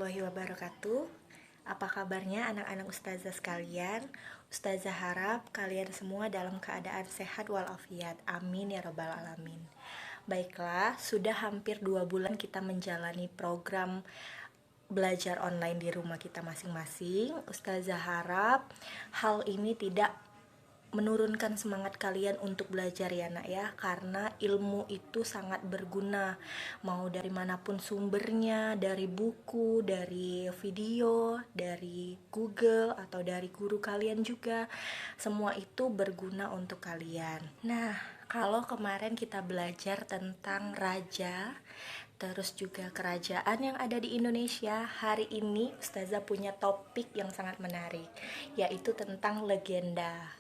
warahmatullahi wabarakatuh. Apa kabarnya anak-anak ustazah sekalian? Ustazah harap kalian semua dalam keadaan sehat walafiat. Amin ya rabbal alamin. Baiklah, sudah hampir 2 bulan kita menjalani program belajar online di rumah kita masing-masing. Ustazah harap hal ini tidak menurunkan semangat kalian untuk belajar ya nak ya, karena ilmu itu sangat berguna, mau dari manapun sumbernya, dari buku, dari video, dari Google atau dari guru kalian juga, semua itu berguna untuk kalian. Nah, kalau kemarin kita belajar tentang raja, terus juga kerajaan yang ada di Indonesia, hari ini Ustazah punya topik yang sangat menarik, yaitu tentang legenda.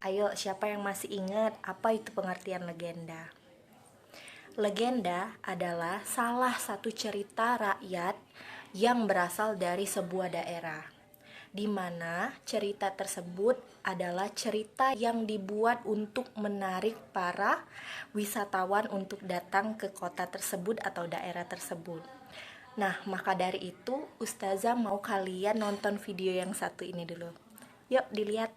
Ayo, siapa yang masih ingat apa itu pengertian legenda? Legenda adalah salah satu cerita rakyat yang berasal dari sebuah daerah, di mana cerita tersebut adalah cerita yang dibuat untuk menarik para wisatawan untuk datang ke kota tersebut atau daerah tersebut. Nah, maka dari itu Ustazah mau kalian nonton video yang satu ini dulu. Yuk dilihat.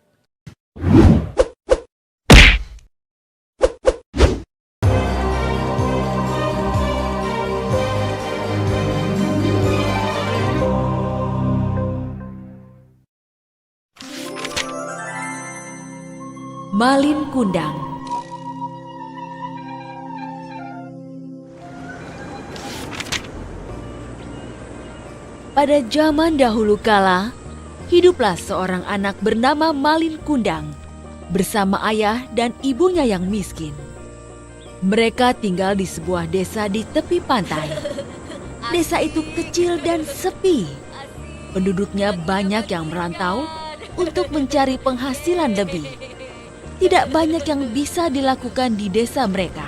Malin Kundang. Pada zaman dahulu kala, hiduplah seorang anak bernama Malin Kundang bersama ayah dan ibunya yang miskin. Mereka tinggal di sebuah desa di tepi pantai. Desa itu kecil dan sepi. Penduduknya banyak yang merantau untuk mencari penghasilan lebih. Tidak banyak yang bisa dilakukan di desa mereka.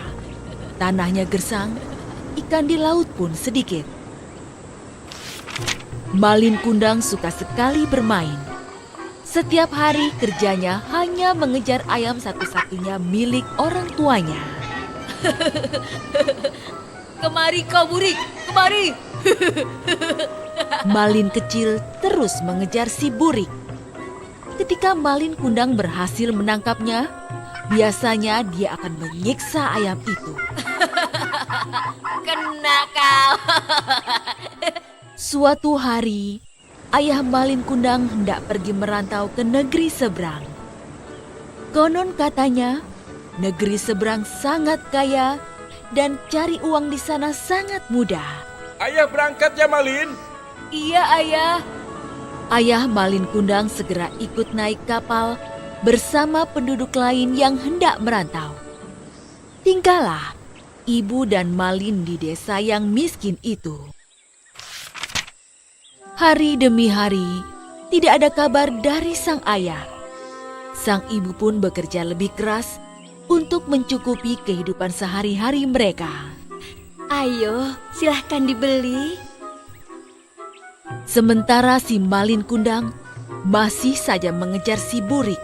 Tanahnya gersang, ikan di laut pun sedikit. Malin Kundang suka sekali bermain. Setiap hari kerjanya hanya mengejar ayam satu-satunya milik orang tuanya. Kemari kau burik, kemari. Malin kecil terus mengejar si burik. Ketika Malin Kundang berhasil menangkapnya, biasanya dia akan menyiksa ayam itu. Kena kau. Suatu hari, ayah Malin Kundang hendak pergi merantau ke negeri seberang. Konon katanya, negeri seberang sangat kaya dan cari uang di sana sangat mudah. Ayah berangkat ya Malin? Iya ayah. Ayah Malin Kundang segera ikut naik kapal bersama penduduk lain yang hendak merantau. Tinggallah ibu dan Malin di desa yang miskin itu. Hari demi hari, tidak ada kabar dari sang ayah. Sang ibu pun bekerja lebih keras untuk mencukupi kehidupan sehari-hari mereka. Ayo, silahkan dibeli. Sementara si Malin Kundang masih saja mengejar si burik.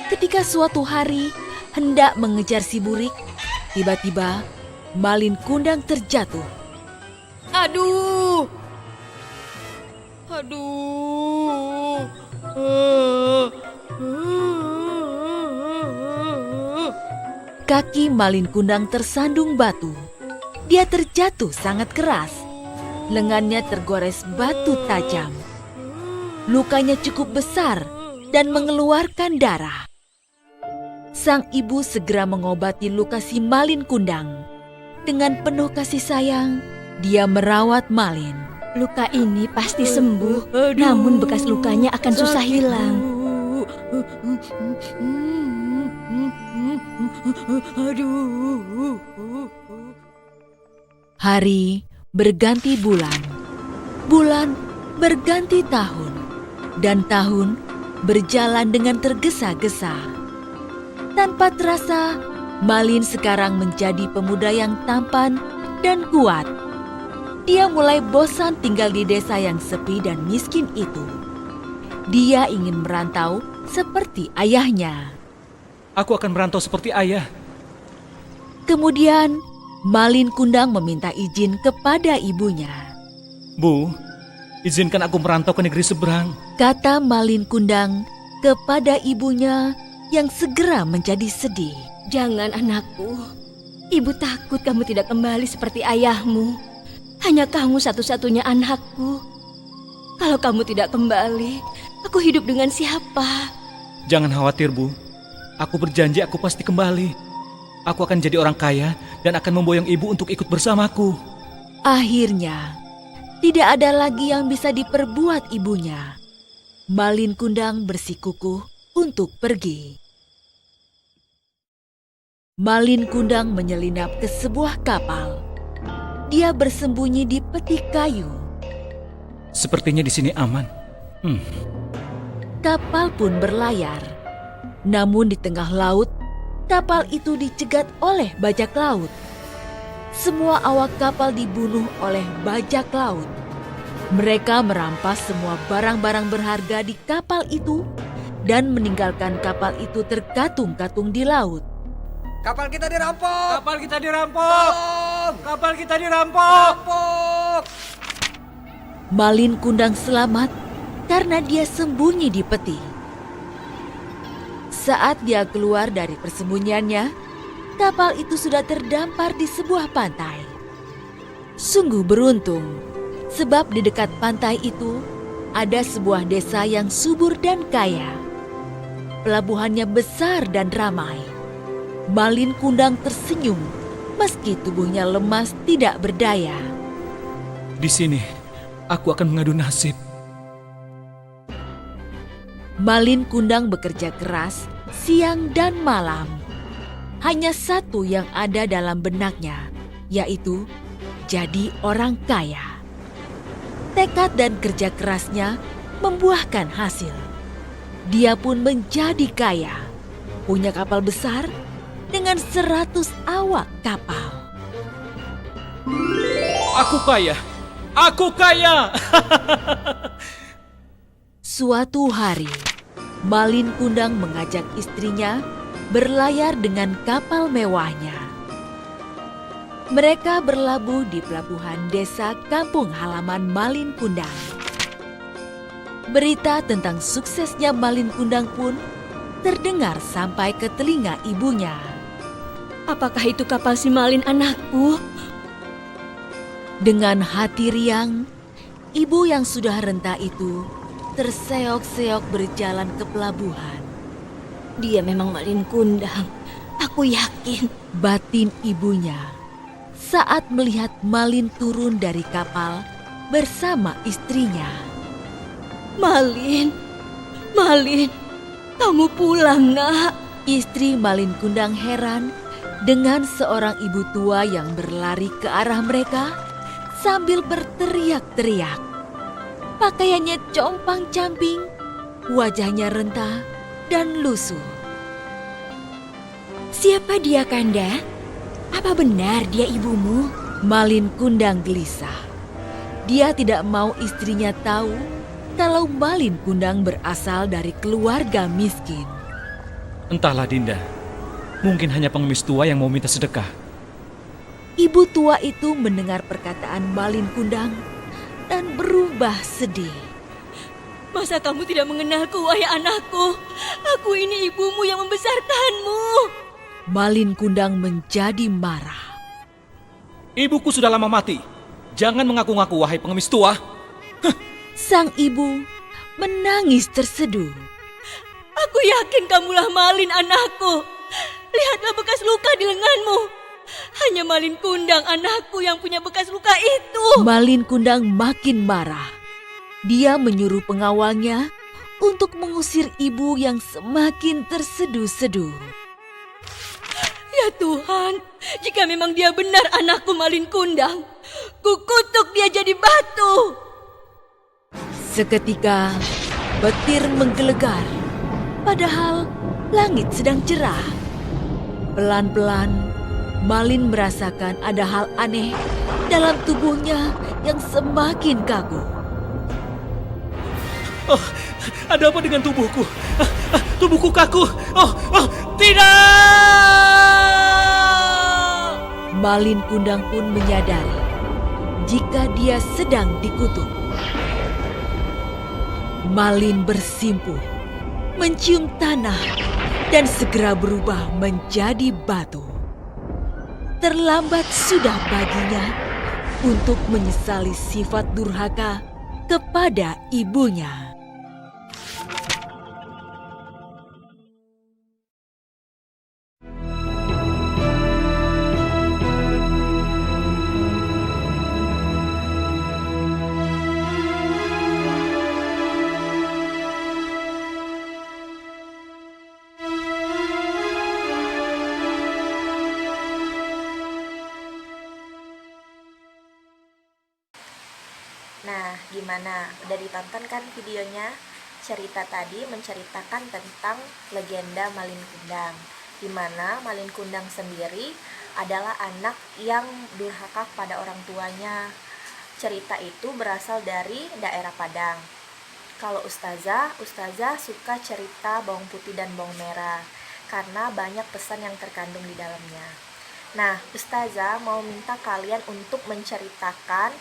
Ketika suatu hari hendak mengejar si burik, tiba-tiba Malin Kundang terjatuh. Aduh! Aduh! Kaki Malin Kundang tersandung batu. Dia terjatuh sangat keras. Lengannya tergores batu tajam. Lukanya cukup besar dan mengeluarkan darah. Sang ibu segera mengobati luka si Malin Kundang. Dengan penuh kasih sayang, dia merawat Malin. Luka ini pasti sembuh, namun bekas lukanya akan susah hilang. Hari berganti bulan, bulan berganti tahun, dan tahun berjalan dengan tergesa-gesa. Tanpa terasa, Malin sekarang menjadi pemuda yang tampan dan kuat. Dia mulai bosan tinggal di desa yang sepi dan miskin itu. Dia ingin merantau seperti ayahnya. Aku akan merantau seperti ayah. Kemudian, Malin Kundang meminta izin kepada ibunya. Bu, izinkan aku merantau ke negeri seberang. Kata Malin Kundang kepada ibunya yang segera menjadi sedih. Jangan anakku. Ibu takut kamu tidak kembali seperti ayahmu. Hanya kamu satu-satunya anakku. Kalau kamu tidak kembali, aku hidup dengan siapa? Jangan khawatir, Bu. Aku berjanji aku pasti kembali. Aku akan jadi orang kaya dan akan memboyong ibu untuk ikut bersamaku. Akhirnya, tidak ada lagi yang bisa diperbuat ibunya. Malin Kundang bersikukuh untuk pergi. Malin Kundang menyelinap ke sebuah kapal. Dia bersembunyi di peti kayu. Sepertinya di sini aman. Kapal pun berlayar. Namun di tengah laut, kapal itu dicegat oleh bajak laut. Semua awak kapal dibunuh oleh bajak laut. Mereka merampas semua barang-barang berharga di kapal itu dan meninggalkan kapal itu terkatung-katung di laut. Kapal kita dirampok! Kapal kita dirampok! Tolong! Kapal kita dirampok! Rampok! Malin Kundang selamat karena dia sembunyi di peti. Saat dia keluar dari persembunyiannya, kapal itu sudah terdampar di sebuah pantai. Sungguh beruntung, sebab di dekat pantai itu ada sebuah desa yang subur dan kaya. Pelabuhannya besar dan ramai. Malin Kundang tersenyum meski tubuhnya lemas tidak berdaya. Di sini, aku akan mengadu nasib. Malin Kundang bekerja keras siang dan malam. Hanya satu yang ada dalam benaknya, yaitu jadi orang kaya. Tekad dan kerja kerasnya membuahkan hasil. Dia pun menjadi kaya, punya kapal besar dengan 100 awak kapal. Aku kaya! Aku kaya! Suatu hari, Malin Kundang mengajak istrinya berlayar dengan kapal mewahnya. Mereka berlabuh di pelabuhan desa kampung halaman Malin Kundang. Berita tentang suksesnya Malin Kundang pun terdengar sampai ke telinga ibunya. Apakah itu kapal si Malin anakku? Dengan hati riang, ibu yang sudah renta itu terseok-seok berjalan ke pelabuhan. Dia memang Malin Kundang. Aku yakin. Batin ibunya saat melihat Malin turun dari kapal bersama istrinya. Malin, Malin, kamu pulang, Nak. Istri Malin Kundang heran dengan seorang ibu tua yang berlari ke arah mereka sambil berteriak-teriak. Pakaiannya compang-camping, wajahnya renta dan lusuh. Siapa dia, Kanda? Apa benar dia ibumu? Malin Kundang gelisah. Dia tidak mau istrinya tahu kalau Malin Kundang berasal dari keluarga miskin. Entahlah, Dinda. Mungkin hanya pengemis tua yang mau minta sedekah. Ibu tua itu mendengar perkataan Malin Kundang dan berubah sedih. Masa kamu tidak mengenalku, wahai anakku? Aku ini ibumu yang membesarkanmu. Malin Kundang menjadi marah. Ibuku sudah lama mati. Jangan mengaku-ngaku, wahai pengemis tua. Sang ibu menangis terseduh. Aku yakin kamulah Malin anakku. Lihatlah bekas luka di lenganmu. Hanya Malin Kundang anakku yang punya bekas luka itu. Malin Kundang makin marah. Dia menyuruh pengawalnya untuk mengusir ibu yang semakin terseduh-seduh. Ya Tuhan, jika memang dia benar anakku Malin Kundang, kukutuk dia jadi batu. Seketika petir menggelegar, padahal langit sedang cerah. Pelan-pelan Malin merasakan ada hal aneh dalam tubuhnya yang semakin kaku. Oh, ada apa dengan tubuhku? Tubuhku kaku. Tidak! Malin Kundang pun menyadari jika dia sedang dikutuk. Malin bersimpuh, mencium tanah, dan segera berubah menjadi batu. Terlambat sudah baginya untuk menyesali sifat durhaka kepada ibunya. Nah, gimana? Udah ditonton kan videonya? Cerita tadi menceritakan tentang legenda Malin Kundang, di mana Malin Kundang sendiri adalah anak yang durhaka pada orang tuanya. Cerita itu berasal dari daerah Padang. Kalau Ustazah suka cerita bawang putih dan bawang merah karena banyak pesan yang terkandung di dalamnya. Nah, Ustazah mau minta kalian untuk menceritakan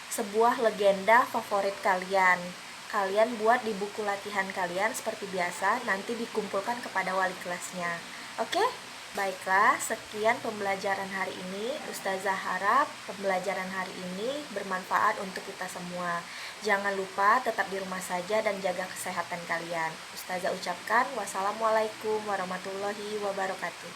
sebuah legenda favorit kalian. Kalian buat di buku latihan kalian seperti biasa, nanti dikumpulkan kepada wali kelasnya. Oke? Baiklah, sekian pembelajaran hari ini. Ustazah harap pembelajaran hari ini bermanfaat untuk kita semua. Jangan lupa tetap di rumah saja dan jaga kesehatan kalian. Ustazah ucapkan wassalamualaikum warahmatullahi wabarakatuh.